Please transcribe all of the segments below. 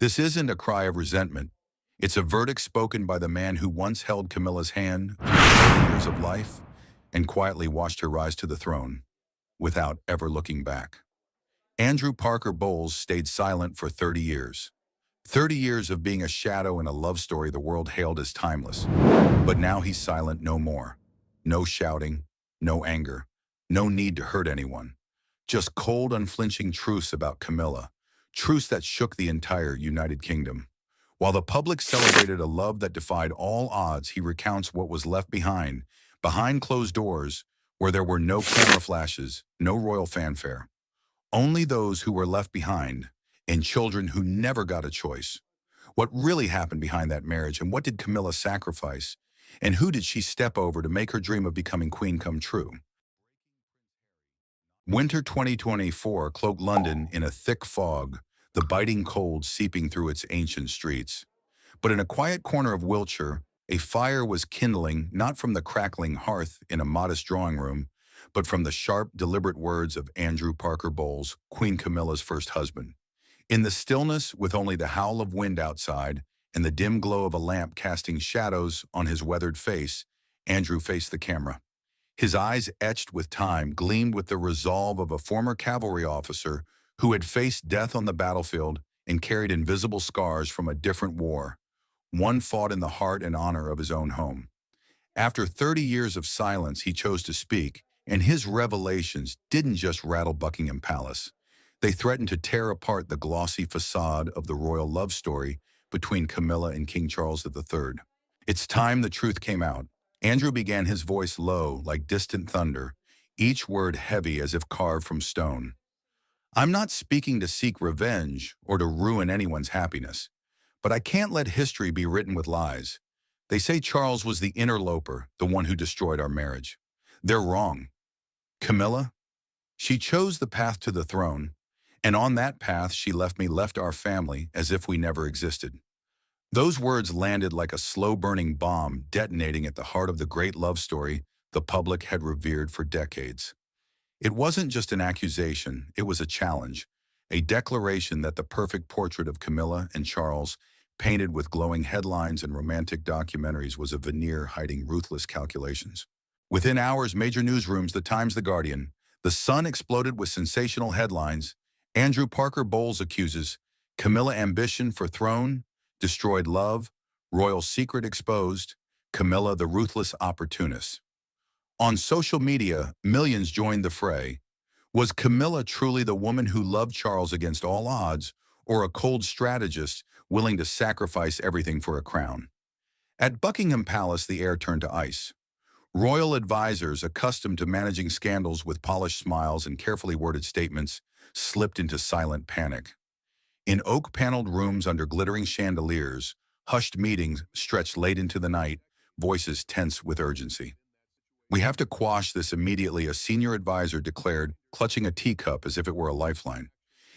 This isn't a cry of resentment. It's a verdict spoken by the man who once held Camilla's hand through 30 years of life and quietly watched her rise to the throne without ever looking back. Andrew Parker Bowles stayed silent for 30 years. 30 years of being a shadow in a love story the world hailed as timeless. But now he's silent no more. No shouting, no anger, no need to hurt anyone. Just cold, unflinching truths about Camilla, truths that shook the entire United Kingdom. While the public celebrated a love that defied all odds, he recounts what was left behind closed doors, where there were no camera flashes, no royal fanfare. Only those who were left behind, and children who never got a choice. What really happened behind that marriage, and what did Camilla sacrifice? And who did she step over to make her dream of becoming queen come true? Winter 2024 cloaked London in a thick fog, the biting cold seeping through its ancient streets. But in a quiet corner of Wiltshire, a fire was kindling not from the crackling hearth in a modest drawing room, but from the sharp, deliberate words of Andrew Parker Bowles, Queen Camilla's first husband. In the stillness, with only the howl of wind outside and the dim glow of a lamp casting shadows on his weathered face, Andrew faced the camera. His eyes, etched with time, gleamed with the resolve of a former cavalry officer who had faced death on the battlefield and carried invisible scars from a different war, one fought in the heart and honor of his own home. After 30 years of silence, he chose to speak, and his revelations didn't just rattle Buckingham Palace. They threatened to tear apart the glossy facade of the royal love story between Camilla and King Charles III. It's time the truth came out. Andrew began, his voice low, like distant thunder, each word heavy as if carved from stone. I'm not speaking to seek revenge or to ruin anyone's happiness, but I can't let history be written with lies. They say Charles was the interloper, the one who destroyed our marriage. They're wrong. Camilla? She chose the path to the throne, and on that path she left our family as if we never existed. Those words landed like a slow-burning bomb detonating at the heart of the great love story the public had revered for decades. It wasn't just an accusation, it was a challenge, a declaration that the perfect portrait of Camilla and Charles, painted with glowing headlines and romantic documentaries, was a veneer hiding ruthless calculations. Within hours, major newsrooms, The Times, The Guardian, The Sun exploded with sensational headlines. Andrew Parker Bowles accuses Camilla ambition for throne, destroyed love, royal secret exposed, Camilla the ruthless opportunist. On social media, millions joined the fray. Was Camilla truly the woman who loved Charles against all odds, or a cold strategist willing to sacrifice everything for a crown? At Buckingham Palace, the air turned to ice. Royal advisors, accustomed to managing scandals with polished smiles and carefully worded statements, slipped into silent panic. In oak-paneled rooms under glittering chandeliers, hushed meetings stretched late into the night, voices tense with urgency. We have to quash this immediately, a senior advisor declared, clutching a teacup as if it were a lifeline.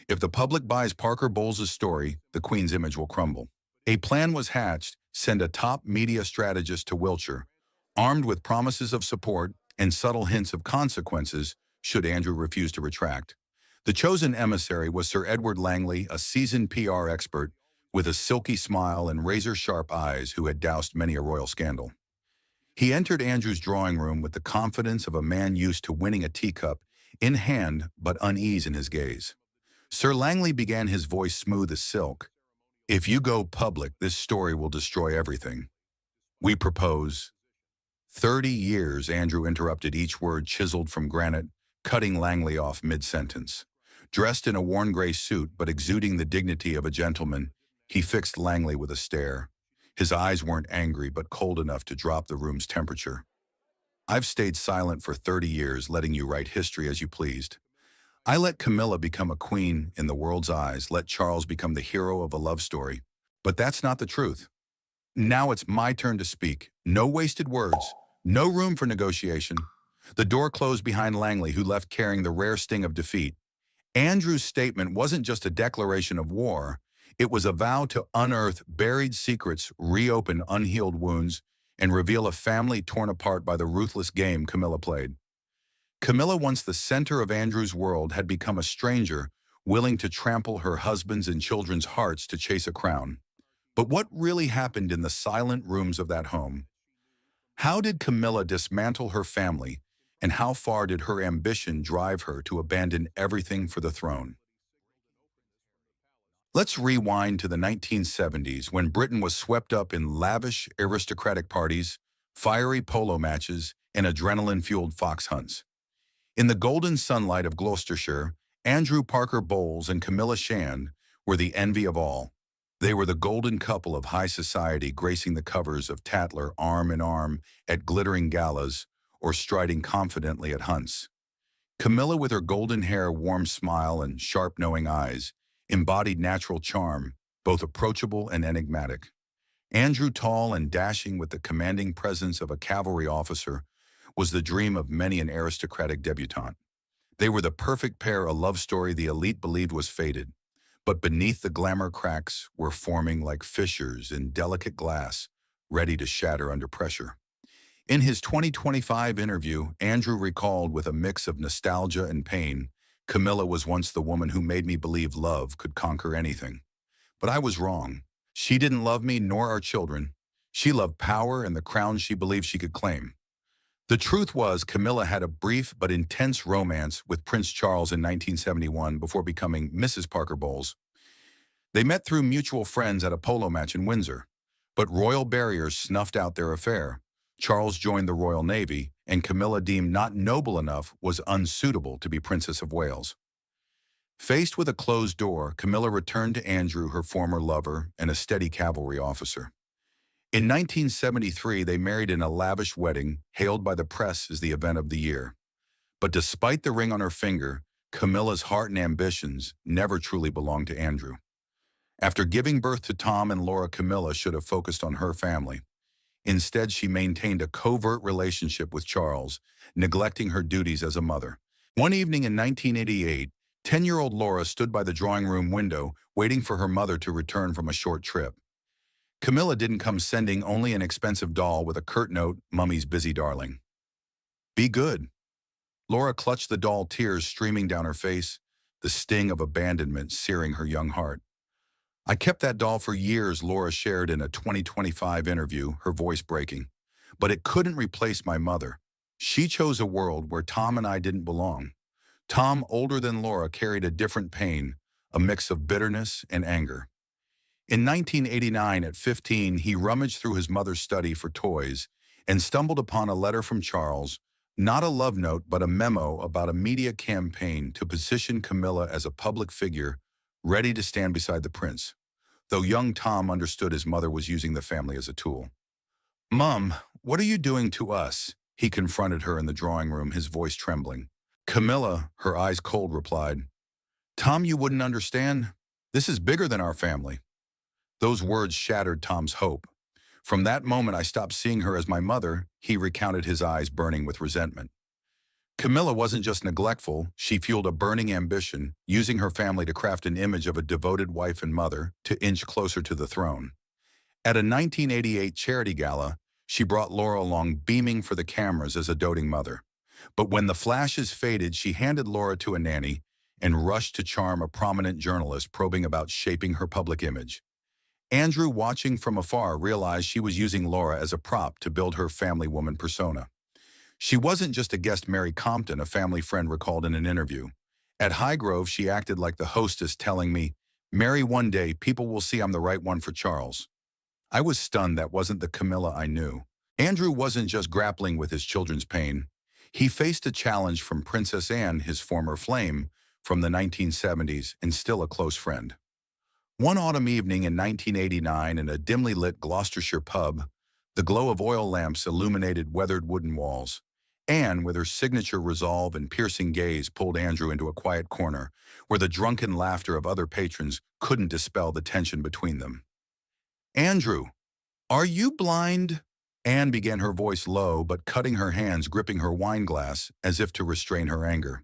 If the public buys Parker Bowles' story, the Queen's image will crumble. A plan was hatched: send a top media strategist to Wiltshire, armed with promises of support and subtle hints of consequences should Andrew refuse to retract. The chosen emissary was Sir Edward Langley, a seasoned PR expert with a silky smile and razor-sharp eyes who had doused many a royal scandal. He entered Andrew's drawing room with the confidence of a man used to winning a teacup in hand but unease in his gaze. Sir Langley began, his voice smooth as silk. If you go public, this story will destroy everything. We propose. 30 years, Andrew interrupted, each word chiseled from granite, cutting Langley off mid-sentence. Dressed in a worn gray suit but exuding the dignity of a gentleman, he fixed Langley with a stare. His eyes weren't angry but cold enough to drop the room's temperature. I've stayed silent for 30 years, letting you write history as you pleased. I let Camilla become a queen in the world's eyes, let Charles become the hero of a love story. But that's not the truth. Now it's my turn to speak. No wasted words, no room for negotiation. The door closed behind Langley, who left carrying the rare sting of defeat. Andrew's statement wasn't just a declaration of war. It was a vow to unearth buried secrets, reopen unhealed wounds, and reveal a family torn apart by the ruthless game Camilla played. Camilla, once the center of Andrew's world, had become a stranger willing to trample her husband's and children's hearts to chase a crown. But what really happened in the silent rooms of that home? How did Camilla dismantle her family, and how far did her ambition drive her to abandon everything for the throne? Let's rewind to the 1970s when Britain was swept up in lavish aristocratic parties, fiery polo matches, and adrenaline-fueled fox hunts. In the golden sunlight of Gloucestershire, Andrew Parker Bowles and Camilla Shand were the envy of all. They were the golden couple of high society gracing the covers of Tatler arm in arm at glittering galas or striding confidently at hunts. Camilla, with her golden hair, warm smile, and sharp knowing eyes, embodied natural charm, both approachable and enigmatic. Andrew, tall and dashing with the commanding presence of a cavalry officer, was the dream of many an aristocratic debutante. They were the perfect pair, a love story the elite believed was fated. But beneath the glamour, cracks were forming like fissures in delicate glass, ready to shatter under pressure. In his 2025 interview, Andrew recalled with a mix of nostalgia and pain, "Camilla was once the woman who made me believe love could conquer anything. But I was wrong. She didn't love me nor our children. She loved power and the crown she believed she could claim." The truth was, Camilla had a brief but intense romance with Prince Charles in 1971 before becoming Mrs. Parker Bowles. They met through mutual friends at a polo match in Windsor, but royal barriers snuffed out their affair. Charles joined the Royal Navy, and Camilla, deemed not noble enough, was unsuitable to be Princess of Wales. Faced with a closed door, Camilla returned to Andrew, her former lover and a steady cavalry officer. In 1973, they married in a lavish wedding, hailed by the press as the event of the year. But despite the ring on her finger, Camilla's heart and ambitions never truly belonged to Andrew. After giving birth to Tom and Laura, Camilla should have focused on her family. Instead, she maintained a covert relationship with Charles, neglecting her duties as a mother. One evening in 1988, 10-year-old Laura stood by the drawing room window, waiting for her mother to return from a short trip. Camilla didn't come sending only an expensive doll with a curt note, "Mummy's busy, darling." "Be good." Laura clutched the doll, tears streaming down her face, the sting of abandonment searing her young heart. "I kept that doll for years," Laura shared in a 2025 interview, her voice breaking. "But it couldn't replace my mother. She chose a world where Tom and I didn't belong." Tom, older than Laura, carried a different pain, a mix of bitterness and anger. In 1989, at 15, he rummaged through his mother's study for toys and stumbled upon a letter from Charles, not a love note but a memo about a media campaign to position Camilla as a public figure ready to stand beside the prince, though young Tom understood his mother was using the family as a tool. "Mom, what are you doing to us?" he confronted her in the drawing room, his voice trembling. Camilla, her eyes cold, replied, "Tom, you wouldn't understand. This is bigger than our family." Those words shattered Tom's hope. "From that moment, I stopped seeing her as my mother," he recounted, his eyes burning with resentment. Camilla wasn't just neglectful, she fueled a burning ambition, using her family to craft an image of a devoted wife and mother to inch closer to the throne. At a 1988 charity gala, she brought Laura along, beaming for the cameras as a doting mother. But when the flashes faded, she handed Laura to a nanny and rushed to charm a prominent journalist probing about shaping her public image. Andrew, watching from afar, realized she was using Laura as a prop to build her family woman persona. She wasn't just a guest, Mary Compton, a family friend, recalled in an interview. "At Highgrove, she acted like the hostess, telling me, 'Mary, one day, people will see I'm the right one for Charles.'" I was stunned. That wasn't the Camilla I knew. Andrew wasn't just grappling with his children's pain. He faced a challenge from Princess Anne, his former flame from the 1970s and still a close friend. One autumn evening in 1989, in a dimly lit Gloucestershire pub, the glow of oil lamps illuminated weathered wooden walls. Anne, with her signature resolve and piercing gaze, pulled Andrew into a quiet corner where the drunken laughter of other patrons couldn't dispel the tension between them. "Andrew, are you blind?" Anne began, her voice low but cutting, her hands gripping her wine glass as if to restrain her anger.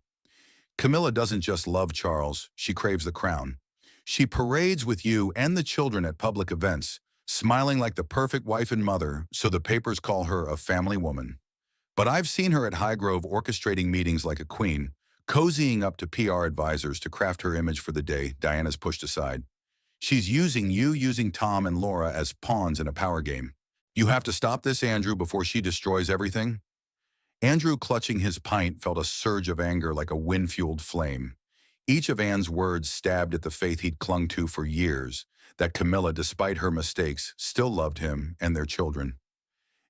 "Camilla doesn't just love Charles, she craves the crown. She parades with you and the children at public events, smiling like the perfect wife and mother, so the papers call her a family woman. But I've seen her at Highgrove orchestrating meetings like a queen, Cozying up to PR advisors to craft her image for the day, Diana's pushed aside. She's using Tom and Laura as pawns in a power game. You have to stop this, Andrew, before she destroys everything. Andrew, clutching his pint, felt a surge of anger like a wind-fueled flame. Each of Anne's words stabbed at the faith he'd clung to for years, that Camilla, despite her mistakes, still loved him and their children.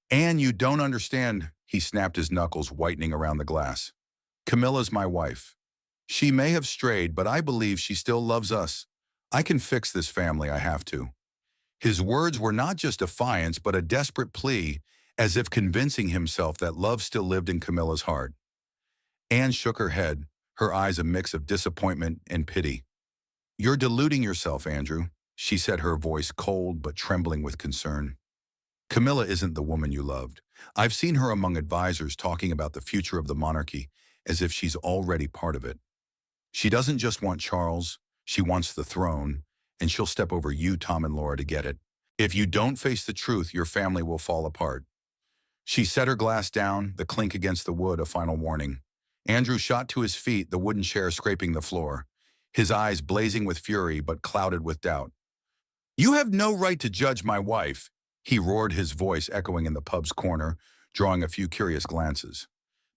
Anne, you don't understand, he snapped, his knuckles whitening around the glass. Camilla's my wife. She may have strayed, but I believe she still loves us. I can fix this family, I have to. His words were not just defiance, but a desperate plea, as if convincing himself that love still lived in Camilla's heart. Anne shook her head, her eyes a mix of disappointment and pity. You're deluding yourself, Andrew, she said, her voice cold but trembling with concern. Camilla isn't the woman you loved. I've seen her among advisors talking about the future of the monarchy, as if she's already part of it. She doesn't just want Charles, she wants the throne, and she'll step over you, Tom and Laura, to get it. If you don't face the truth, your family will fall apart. She set her glass down, the clink against the wood a final warning. Andrew shot to his feet, the wooden chair scraping the floor, his eyes blazing with fury but clouded with doubt. You have no right to judge my wife, he roared, his voice echoing in the pub's corner, drawing a few curious glances.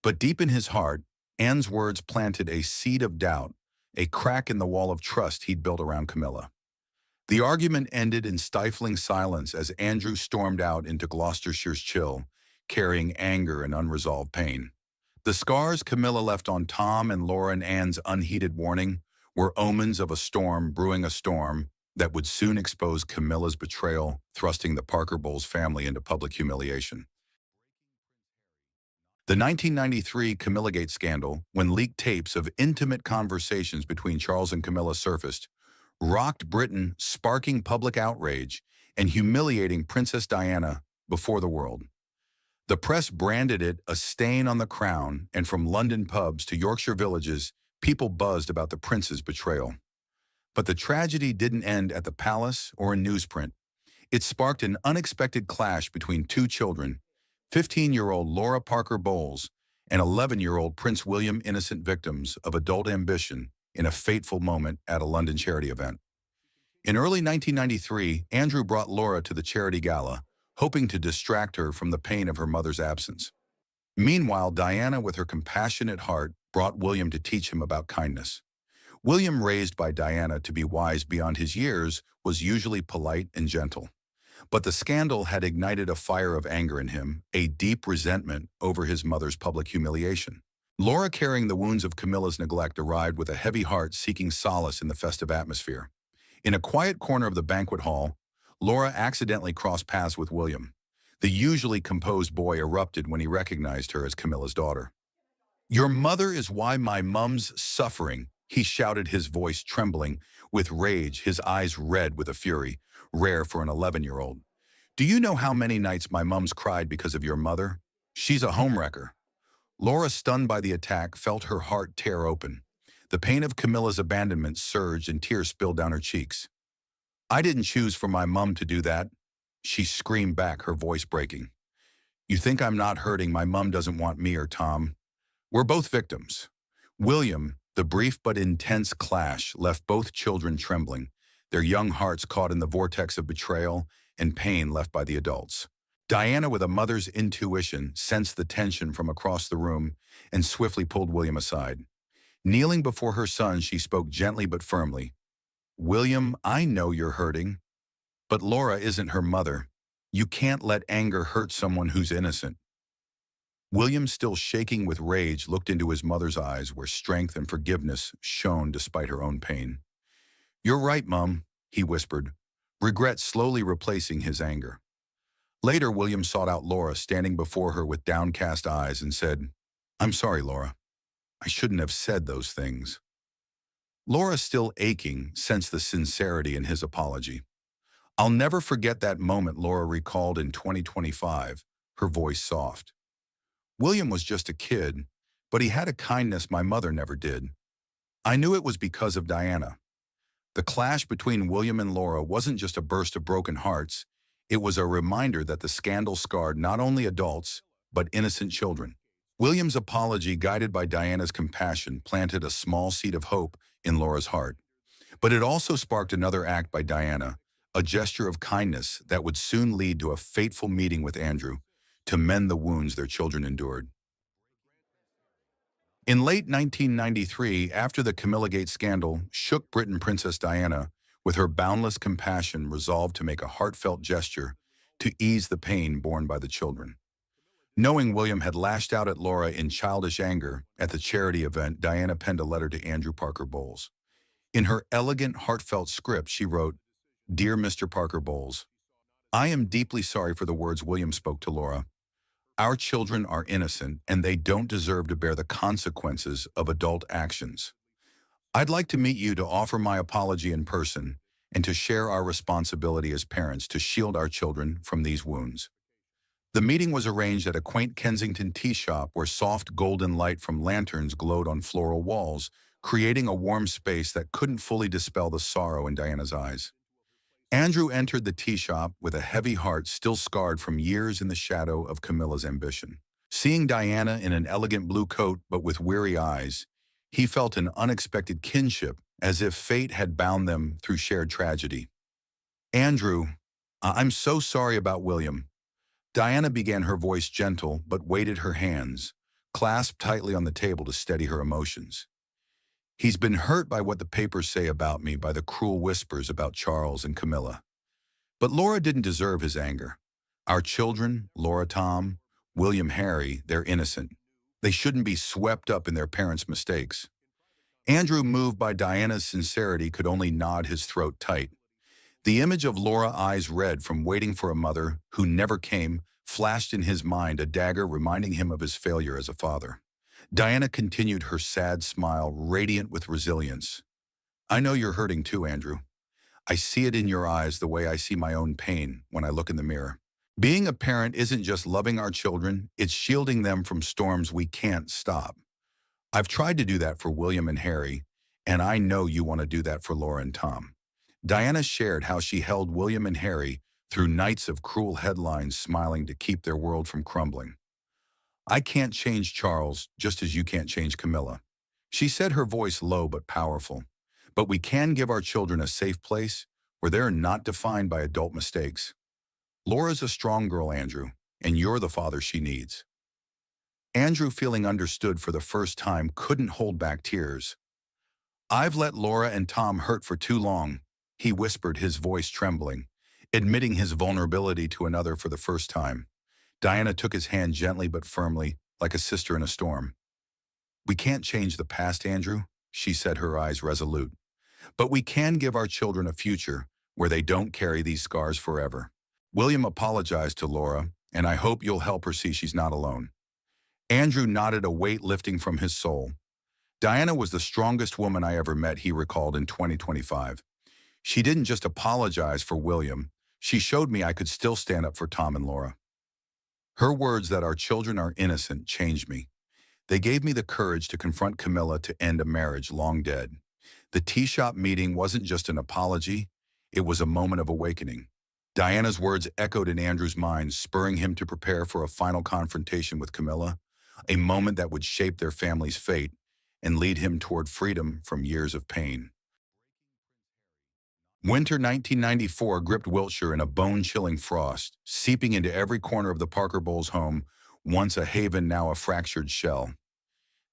But deep in his heart, Anne's words planted a seed of doubt, a crack in the wall of trust he'd built around Camilla. The argument ended in stifling silence as Andrew stormed out into Gloucestershire's chill, carrying anger and unresolved pain. The scars Camilla left on Tom and Laura and Anne's unheeded warning were omens of a storm brewing, a storm that would soon expose Camilla's betrayal, thrusting the Parker Bowles family into public humiliation. The 1993 Camillagate scandal, when leaked tapes of intimate conversations between Charles and Camilla surfaced, rocked Britain, sparking public outrage and humiliating Princess Diana before the world. The press branded it a stain on the crown, and from London pubs to Yorkshire villages, people buzzed about the prince's betrayal. But the tragedy didn't end at the palace or in newsprint. It sparked an unexpected clash between two children, 15-year-old Laura Parker Bowles and 11-year-old Prince William, innocent victims of adult ambition in a fateful moment at a London charity event. In early 1993, Andrew brought Laura to the charity gala, hoping to distract her from the pain of her mother's absence. Meanwhile, Diana, with her compassionate heart, brought William to teach him about kindness. William, raised by Diana to be wise beyond his years, was usually polite and gentle. But the scandal had ignited a fire of anger in him, a deep resentment over his mother's public humiliation. Laura, carrying the wounds of Camilla's neglect, arrived with a heavy heart, seeking solace in the festive atmosphere. In a quiet corner of the banquet hall, Laura accidentally crossed paths with William. The usually composed boy erupted when he recognized her as Camilla's daughter. Your mother is why my mum's suffering, he shouted, his voice trembling with rage, his eyes red with a fury rare for an 11-year-old. Do you know how many nights my mum's cried because of your mother? She's a homewrecker. Laura, stunned by the attack, felt her heart tear open. The pain of Camilla's abandonment surged and tears spilled down her cheeks. I didn't choose for my mum to do that, she screamed back, her voice breaking. You think I'm not hurting? My mum doesn't want me or Tom. We're both victims. William, the brief but intense clash left both children trembling, their young hearts caught in the vortex of betrayal and pain left by the adults. Diana, with a mother's intuition, sensed the tension from across the room and swiftly pulled William aside. Kneeling before her son, she spoke gently but firmly. William, I know you're hurting, but Laura isn't her mother. You can't let anger hurt someone who's innocent. William, still shaking with rage, looked into his mother's eyes where strength and forgiveness shone despite her own pain. You're right, Mum, he whispered, regret slowly replacing his anger. Later, William sought out Laura, standing before her with downcast eyes, and said, I'm sorry, Laura. I shouldn't have said those things. Laura, still aching, sensed the sincerity in his apology. I'll never forget that moment, Laura recalled in 2025, her voice soft. William was just a kid, but he had a kindness my mother never did. I knew it was because of Diana. The clash between William and Laura wasn't just a burst of broken hearts, it was a reminder that the scandal scarred not only adults, but innocent children. William's apology, guided by Diana's compassion, planted a small seed of hope in Laura's heart. But it also sparked another act by Diana, a gesture of kindness that would soon lead to a fateful meeting with Andrew to mend the wounds their children endured. In late 1993, after the Camilla Gate scandal shook Britain, Princess Diana, with her boundless compassion, resolved to make a heartfelt gesture to ease the pain borne by the children. Knowing William had lashed out at Laura in childish anger at the charity event, Diana penned a letter to Andrew Parker Bowles. In her elegant, heartfelt script, she wrote, "Dear Mr. Parker Bowles, I am deeply sorry for the words William spoke to Laura. Our children are innocent, and they don't deserve to bear the consequences of adult actions. I'd like to meet you to offer my apology in person and to share our responsibility as parents to shield our children from these wounds." The meeting was arranged at a quaint Kensington tea shop where soft golden light from lanterns glowed on floral walls, creating a warm space that couldn't fully dispel the sorrow in Diana's eyes. Andrew entered the tea shop with a heavy heart still scarred from years in the shadow of Camilla's ambition. Seeing Diana in an elegant blue coat but with weary eyes, he felt an unexpected kinship, as if fate had bound them through shared tragedy. "Andrew, I'm so sorry about William." Diana began, her voice gentle but weighted her hands, clasped tightly on the table to steady her emotions. "He's been hurt by what the papers say about me, by the cruel whispers about Charles and Camilla. But Laura didn't deserve his anger. Our children, Laura, Tom, William, Harry, they're innocent. They shouldn't be swept up in their parents' mistakes." Andrew, moved by Diana's sincerity, could only nod, his throat tight. The image of Laura, eyes red from waiting for a mother who never came, flashed in his mind, a dagger reminding him of his failure as a father. Diana continued, her sad smile radiant with resilience. "I know you're hurting too, Andrew. I see it in your eyes the way I see my own pain when I look in the mirror. Being a parent isn't just loving our children, it's shielding them from storms we can't stop. I've tried to do that for William and Harry, and I know you want to do that for Laura and Tom." Diana shared how she held William and Harry through nights of cruel headlines, smiling to keep their world from crumbling. "I can't change Charles, just as you can't change Camilla," she said, her voice low but powerful. "But we can give our children a safe place where they're not defined by adult mistakes. Laura's a strong girl, Andrew, and you're the father she needs." Andrew, feeling understood for the first time, couldn't hold back tears. "I've let Laura and Tom hurt for too long," he whispered, his voice trembling, admitting his vulnerability to another for the first time. Diana took his hand gently but firmly, like a sister in a storm. "We can't change the past, Andrew," she said, her eyes resolute. "But we can give our children a future where they don't carry these scars forever." William apologized to Laura, and "I hope you'll help her see she's not alone." Andrew nodded, a weight lifting from his soul. "Diana was the strongest woman I ever met," he recalled in 2025. "She didn't just apologize for William, she showed me I could still stand up for Tom and Laura. Her words that our children are innocent changed me. They gave me the courage to confront Camilla, to end a marriage long dead." The tea shop meeting wasn't just an apology, it was a moment of awakening. Diana's words echoed in Andrew's mind, spurring him to prepare for a final confrontation with Camilla, a moment that would shape their family's fate and lead him toward freedom from years of pain. Winter 1994 gripped Wiltshire in a bone-chilling frost, seeping into every corner of the Parker Bowles home, once a haven, now a fractured shell.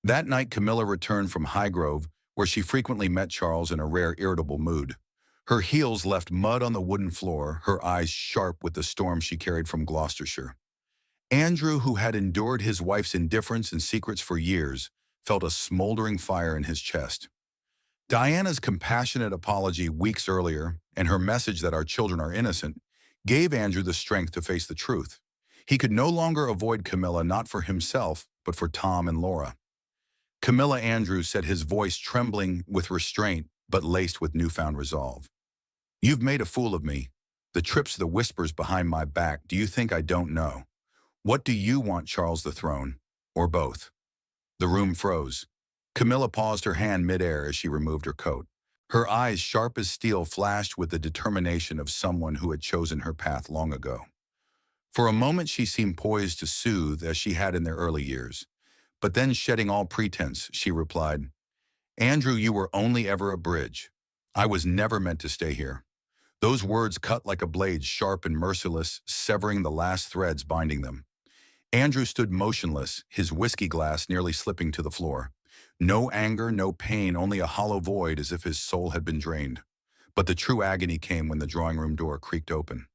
That night, Camilla returned from Highgrove, where she frequently met Charles, in a rare irritable mood. Her heels left mud on the wooden floor, her eyes sharp with the storm she carried from Gloucestershire. Andrew, who had endured his wife's indifference and secrets for years, felt a smoldering fire in his chest. Diana's compassionate apology weeks earlier, and her message that our children are innocent, gave Andrew the strength to face the truth. He could no longer avoid Camilla, not for himself, but for Tom and Laura. "Camilla," Andrew said, his voice trembling with restraint but laced with newfound resolve, "you've made a fool of me. The trips, the whispers behind my back, do you think I don't know? What do you want, Charles the throne, or both?" The room froze. Camilla paused, her hand midair as she removed her coat. Her eyes, sharp as steel, flashed with the determination of someone who had chosen her path long ago. For a moment she seemed poised to soothe, as she had in their early years. But then, shedding all pretense, she replied, "Andrew, you were only ever a bridge. I was never meant to stay here." Those words cut like a blade, sharp and merciless, severing the last threads binding them. Andrew stood motionless, his whiskey glass nearly slipping to the floor. No anger, no pain, only a hollow void as if his soul had been drained. But the true agony came when the drawing room door creaked open.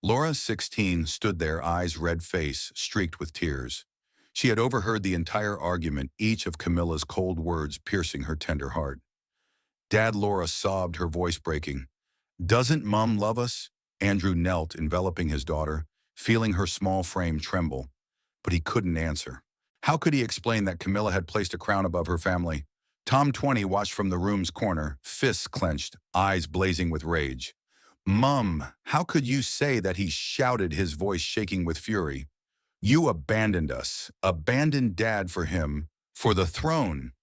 Laura, 16, stood there, eyes red face, streaked with tears. She had overheard the entire argument, each of Camilla's cold words piercing her tender heart. "Dad," Laura sobbed, her voice breaking. "Doesn't Mom love us?" Andrew knelt, enveloping his daughter, feeling her small frame tremble. But he couldn't answer. How could he explain that Camilla had placed a crown above her family? Tom, 20, watched from the room's corner, fists clenched, eyes blazing with rage. "Mum, how could you say that?" he shouted, his voice shaking with fury. "You abandoned us, abandoned Dad for him, for the throne."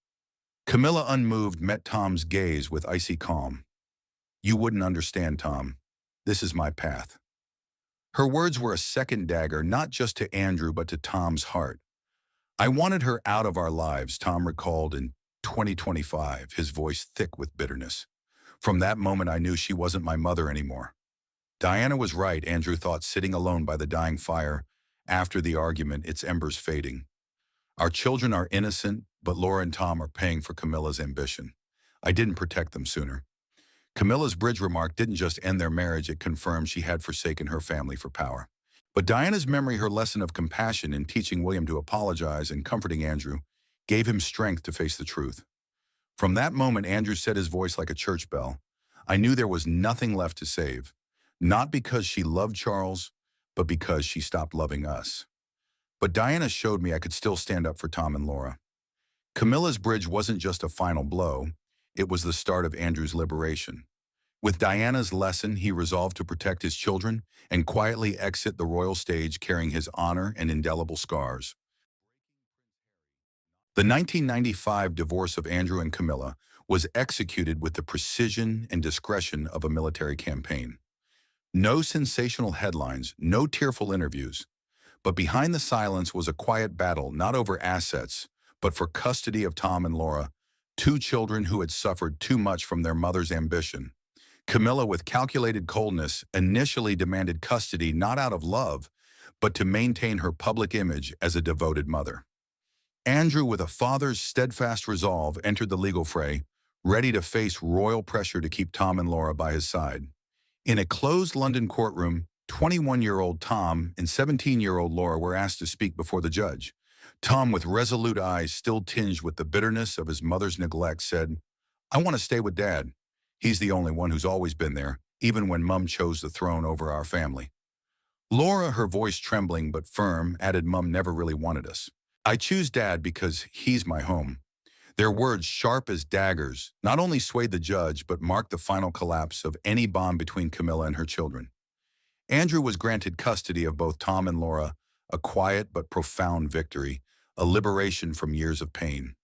Camilla, unmoved, met Tom's gaze with icy calm. "You wouldn't understand, Tom. This is my path." Her words were a second dagger, not just to Andrew, but to Tom's heart. "I wanted her out of our lives," Tom recalled in 2025, his voice thick with bitterness. "From that moment, I knew she wasn't my mother anymore." Diana was right, Andrew thought, sitting alone by the dying fire, after the argument, its embers fading. "Our children are innocent, but Laura and Tom are paying for Camilla's ambition. I didn't protect them sooner." Camilla's bridge remark didn't just end their marriage, it confirmed she had forsaken her family for power. But Diana's memory, her lesson of compassion in teaching William to apologize and comforting Andrew, gave him strength to face the truth. From that moment, Andrew set his voice like a church bell. "I knew there was nothing left to save. Not because she loved Charles, but because she stopped loving us." But Diana showed me I could still stand up for Tom and Laura. Camilla's bridge wasn't just a final blow, it was the start of Andrew's liberation. With Diana's lesson, he resolved to protect his children and quietly exit the royal stage carrying his honor and indelible scars. The 1995 divorce of Andrew and Camilla was executed with the precision and discretion of a military campaign. No sensational headlines, no tearful interviews. But behind the silence was a quiet battle, not over assets, but for custody of Tom and Laura, two children who had suffered too much from their mother's ambition. Camilla, with calculated coldness, initially demanded custody not out of love, but to maintain her public image as a devoted mother. Andrew, with a father's steadfast resolve, entered the legal fray, ready to face royal pressure to keep Tom and Laura by his side. In a closed London courtroom, 21-year-old Tom and 17-year-old Laura were asked to speak before the judge. Tom, with resolute eyes still tinged with the bitterness of his mother's neglect, said, "I want to stay with Dad. He's the only one who's always been there, even when Mum chose the throne over our family." Laura, her voice trembling but firm, added, "Mum never really wanted us. I choose Dad because he's my home." Their words, sharp as daggers, not only swayed the judge, but marked the final collapse of any bond between Camilla and her children. Andrew was granted custody of both Tom and Laura, a quiet but profound victory, a liberation from years of pain.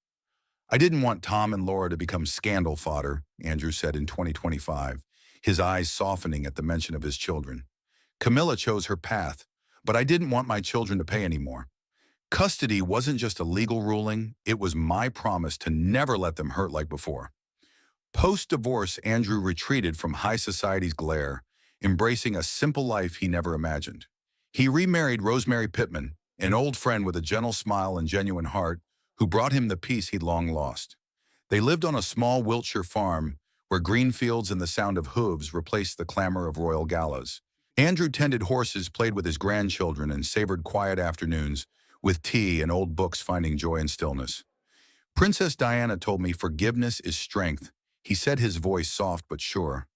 "I didn't want Tom and Laura to become scandal fodder," Andrew said in 2025, his eyes softening at the mention of his children. "Camilla chose her path, but I didn't want my children to pay anymore. Custody wasn't just a legal ruling, it was my promise to never let them hurt like before." Post-divorce, Andrew retreated from high society's glare, embracing a simple life he never imagined. He remarried Rosemary Pittman, an old friend with a gentle smile and genuine heart, who brought him the peace he'd long lost. They lived on a small Wiltshire farm where green fields and the sound of hooves replaced the clamor of royal galas. Andrew tended horses, played with his grandchildren, and savored quiet afternoons with tea and old books, finding joy in stillness. "Princess Diana told me forgiveness is strength," he said, his voice soft but sure.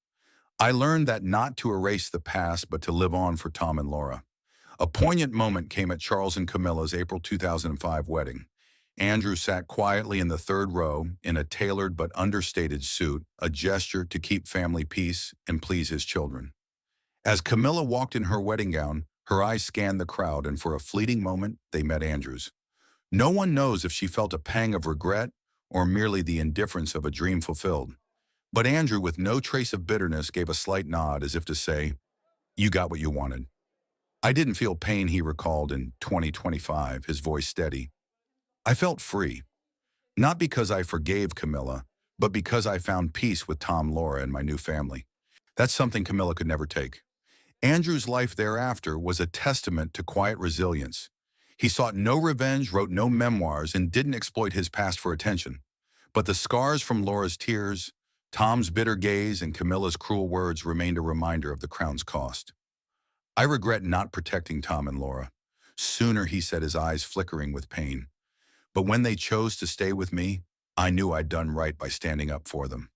"I learned that not to erase the past, but to live on for Tom and Laura." A poignant moment came at Charles and Camilla's April 2005 wedding. Andrew sat quietly in the third row in a tailored but understated suit, a gesture to keep family peace and please his children. As Camilla walked in her wedding gown, her eyes scanned the crowd, and for a fleeting moment, they met Andrew's. No one knows if she felt a pang of regret or merely the indifference of a dream fulfilled. But Andrew, with no trace of bitterness, gave a slight nod as if to say, "You got what you wanted." "I didn't feel pain," he recalled in 2025, his voice steady. I felt free, not because I forgave Camilla, but because I found peace with Tom, Laura, and my new family. That's something Camilla could never take. Andrew's life thereafter was a testament to quiet resilience. He sought no revenge, wrote no memoirs, and didn't exploit his past for attention. But the scars from Laura's tears, Tom's bitter gaze, and Camilla's cruel words remained a reminder of the crown's cost. I regret not protecting Tom and Laura. Sooner, he said, his eyes flickering with pain. But when they chose to stay with me, I knew I'd done right by standing up for them.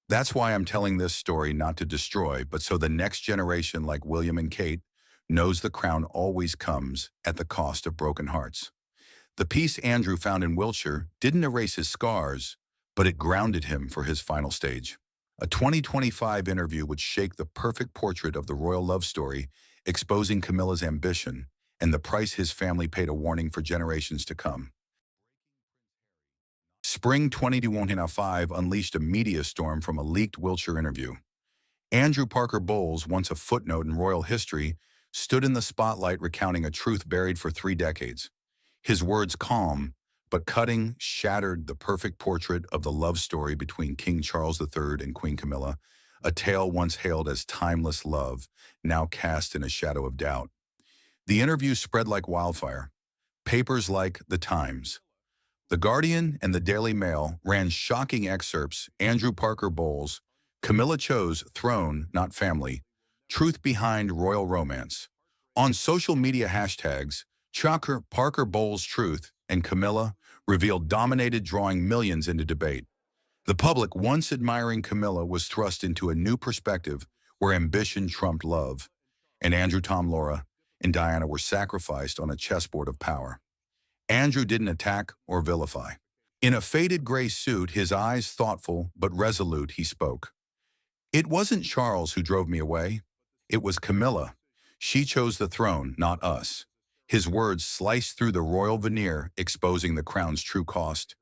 That's why I'm telling this story, not to destroy, but so the next generation, like William and Kate, knows the crown always comes at the cost of broken hearts. The peace Andrew found in Wiltshire didn't erase his scars, but it grounded him for his final stage. A 2025 interview would shake the perfect portrait of the royal love story, exposing Camilla's ambition and the price his family paid, a warning for generations to come. Spring 2025 unleashed a media storm from a leaked Wiltshire interview. Andrew Parker Bowles, once a footnote in royal history, stood in the spotlight recounting a truth buried for 3 decades. His words, calm but cutting, shattered the perfect portrait of the love story between King Charles III and Queen Camilla, a tale once hailed as timeless love, now cast in a shadow of doubt. The interview spread like wildfire. Papers like The Times, The Guardian, and the Daily Mail ran shocking excerpts. Andrew Parker Bowles, Camilla chose throne, not family. Truth behind royal romance. On social media hashtags, Chocker, Parker Bowles Truth, and Camilla revealed dominated, drawing millions into debate. The public, once admiring Camilla, was thrust into a new perspective where ambition trumped love, and Andrew, Tom, Laura, and Diana were sacrificed on a chessboard of power. Andrew didn't attack or vilify. In a faded gray suit, his eyes thoughtful but resolute, he spoke. It wasn't Charles who drove me away. It was Camilla. She chose the throne, not us. His words sliced through the royal veneer, exposing the crown's true cost.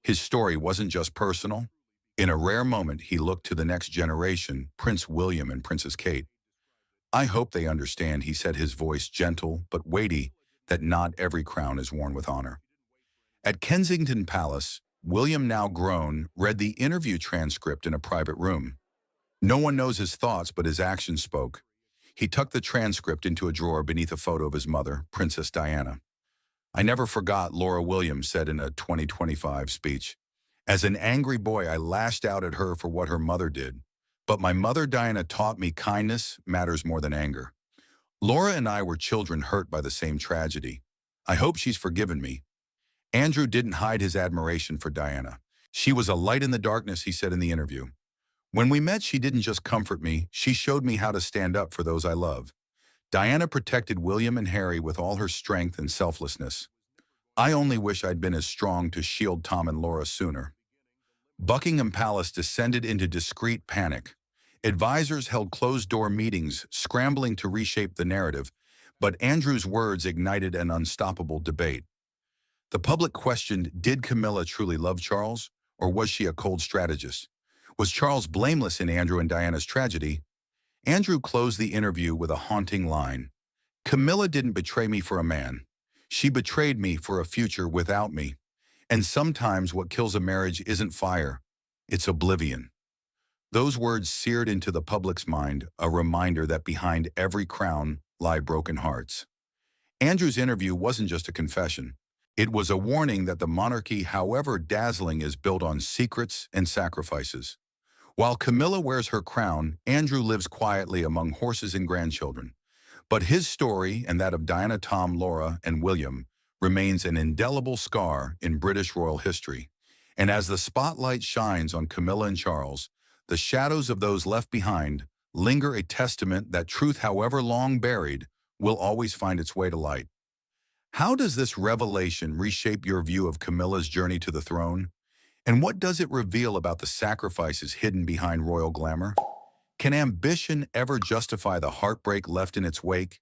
His story wasn't just personal. In a rare moment, he looked to the next generation, Prince William and Princess Kate. I hope they understand, he said, his voice gentle but weighty, that not every crown is worn with honor. At Kensington Palace, William, now grown, read the interview transcript in a private room. No one knows his thoughts, but his actions spoke. He tucked the transcript into a drawer beneath a photo of his mother, Princess Diana. I never forgot, Laura Williams said in a 2025 speech. As an angry boy, I lashed out at her for what her mother did. But my mother Diana taught me kindness matters more than anger. Laura and I were children hurt by the same tragedy. I hope she's forgiven me. Andrew didn't hide his admiration for Diana. She was a light in the darkness, he said in the interview. When we met, she didn't just comfort me, she showed me how to stand up for those I love. Diana protected William and Harry with all her strength and selflessness. I only wish I'd been as strong to shield Tom and Laura sooner. Buckingham Palace descended into discreet panic. Advisors held closed-door meetings, scrambling to reshape the narrative, but Andrew's words ignited an unstoppable debate. The public questioned, did Camilla truly love Charles, or was she a cold strategist? Was Charles blameless in Andrew and Diana's tragedy? Andrew closed the interview with a haunting line. Camilla didn't betray me for a man. She betrayed me for a future without me. And sometimes what kills a marriage isn't fire, it's oblivion. Those words seared into the public's mind, a reminder that behind every crown lie broken hearts. Andrew's interview wasn't just a confession. It was a warning that the monarchy, however dazzling, is built on secrets and sacrifices. While Camilla wears her crown, Andrew lives quietly among horses and grandchildren. But his story, and that of Diana, Tom, Laura, and William, remains an indelible scar in British royal history. And as the spotlight shines on Camilla and Charles, the shadows of those left behind linger, a testament that truth, however long buried, will always find its way to light. How does this revelation reshape your view of Camilla's journey to the throne? And what does it reveal about the sacrifices hidden behind royal glamour? Can ambition ever justify the heartbreak left in its wake?